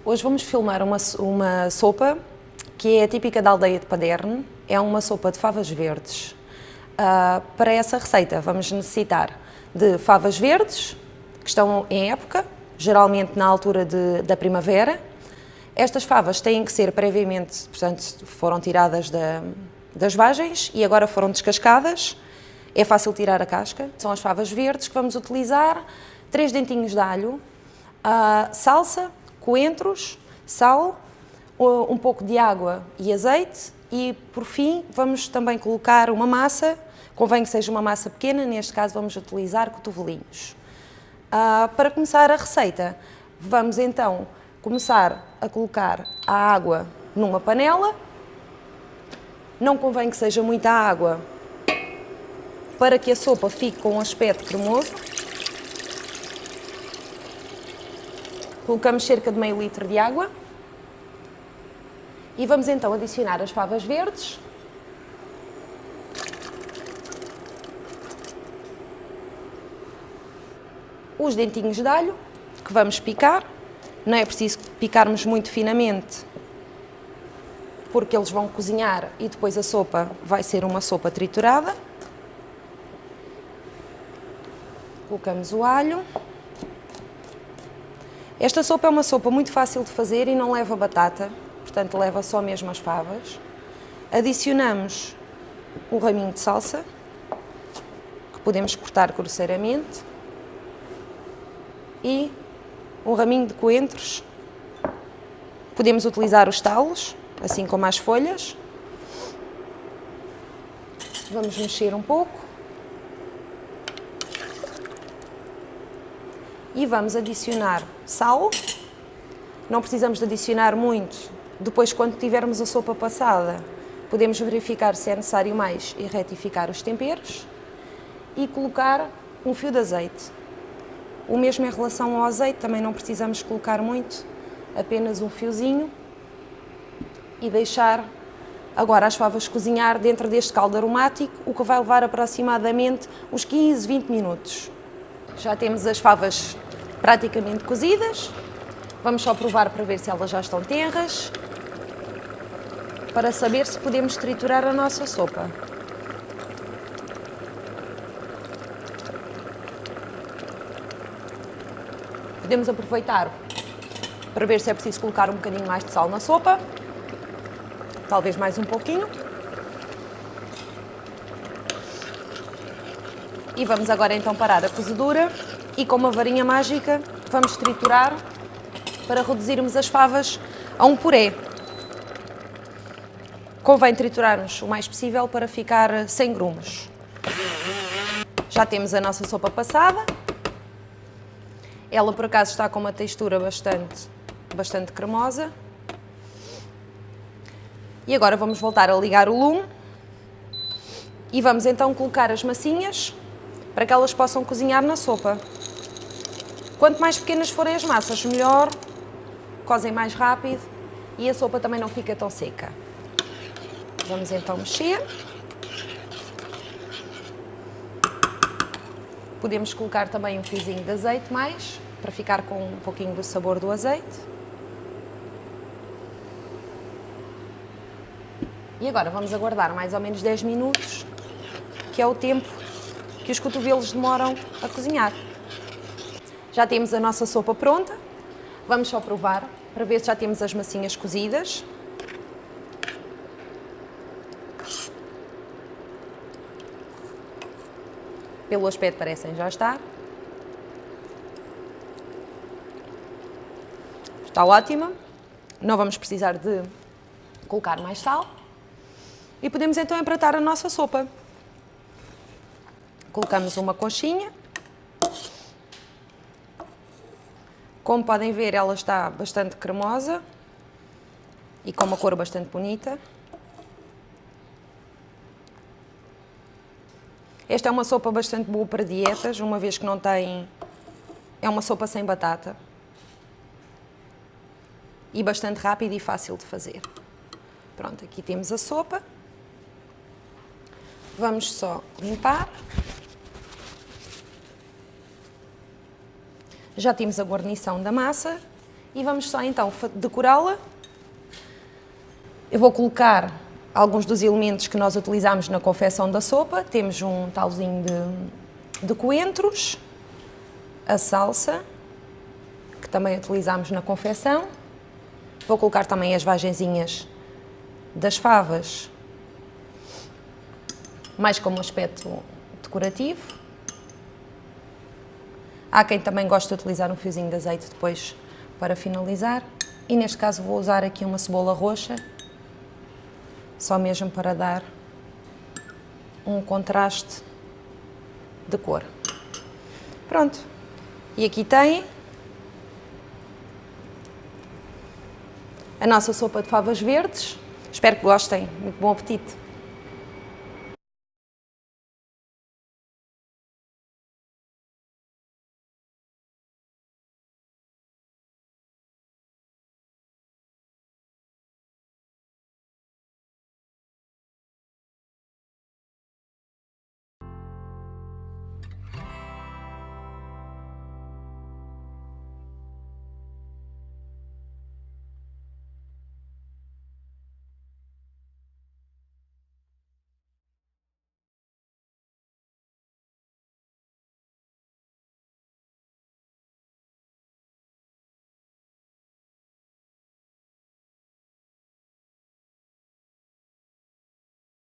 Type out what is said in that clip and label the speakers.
Speaker 1: Hoje vamos filmar uma sopa que é típica da aldeia de Paderne. É uma sopa de favas verdes. Para essa receita vamos necessitar de favas verdes, que estão em época, geralmente na altura da primavera. Estas favas têm que ser previamente, portanto, foram tiradas das vagens e agora foram descascadas. É fácil tirar a casca. São as favas verdes que vamos utilizar, 3 dentinhos de alho, salsa, coentros, sal, um pouco de água e azeite e, por fim, vamos também colocar uma massa. Convém que seja uma massa pequena, neste caso vamos utilizar cotovelinhos. Para começar a receita, vamos então começar a colocar a água numa panela. Não convém que seja muita água para que a sopa fique com um aspecto cremoso. Colocamos cerca de meio litro de água e vamos então adicionar as favas verdes, os dentinhos de alho, que vamos picar. Não é preciso picarmos muito finamente, porque eles vão cozinhar e depois a sopa vai ser uma sopa triturada. Colocamos o alho. Esta sopa é uma sopa muito fácil de fazer e não leva batata, portanto leva só mesmo as favas. Adicionamos um raminho de salsa, que podemos cortar grosseiramente, e um raminho de coentros. Podemos utilizar os talos, assim como as folhas. Vamos mexer um pouco. E vamos adicionar sal. Não precisamos de adicionar muito. Depois, quando tivermos a sopa passada, podemos verificar se é necessário mais e retificar os temperos. E colocar um fio de azeite. O mesmo em relação ao azeite, também não precisamos colocar muito, apenas um fiozinho. E deixar agora as favas cozinhar dentro deste caldo aromático, o que vai levar aproximadamente uns 15, 20 minutos. Já temos as favas praticamente cozidas. Vamos só provar para ver se elas já estão tenras, para saber se podemos triturar a nossa sopa. Podemos aproveitar para ver se é preciso colocar um bocadinho mais de sal na sopa, talvez mais um pouquinho. E vamos agora então parar a cozedura e com uma varinha mágica vamos triturar para reduzirmos as favas a um puré. Convém triturarmos o mais possível para ficar sem grumos. Já temos a nossa sopa passada. Ela por acaso está com uma textura bastante cremosa. E agora vamos voltar a ligar o lume e vamos então colocar as massinhas para que elas possam cozinhar na sopa. Quanto mais pequenas forem as massas, melhor, cozem mais rápido e a sopa também não fica tão seca. Vamos então mexer. Podemos colocar também um fiozinho de azeite mais, para ficar com um pouquinho do sabor do azeite. E agora vamos aguardar mais ou menos 10 minutos, que é o tempo que os cotovelos demoram a cozinhar. Já temos a nossa sopa pronta. Vamos só provar para ver se já temos as massinhas cozidas. Pelo aspecto parecem já estar. Está ótima. Não vamos precisar de colocar mais sal. E podemos então empratar a nossa sopa. Colocamos uma conchinha. Como podem ver, ela está bastante cremosa e com uma cor bastante bonita. Esta é uma sopa bastante boa para dietas, uma vez que não tem... É uma sopa sem batata. E bastante rápida e fácil de fazer. Pronto, aqui temos a sopa. Vamos só limpar. Já temos a guarnição da massa e vamos só então decorá-la. Eu vou colocar alguns dos elementos que nós utilizamos na confecção da sopa. Temos um talzinho de coentros, a salsa, que também utilizamos na confecção. Vou colocar também as vagenzinhas das favas, mais como aspecto decorativo. Há quem também goste de utilizar um fiozinho de azeite depois para finalizar. E neste caso vou usar aqui uma cebola roxa, só mesmo para dar um contraste de cor. Pronto. E aqui tem a nossa sopa de favas verdes. Espero que gostem. Muito bom apetite!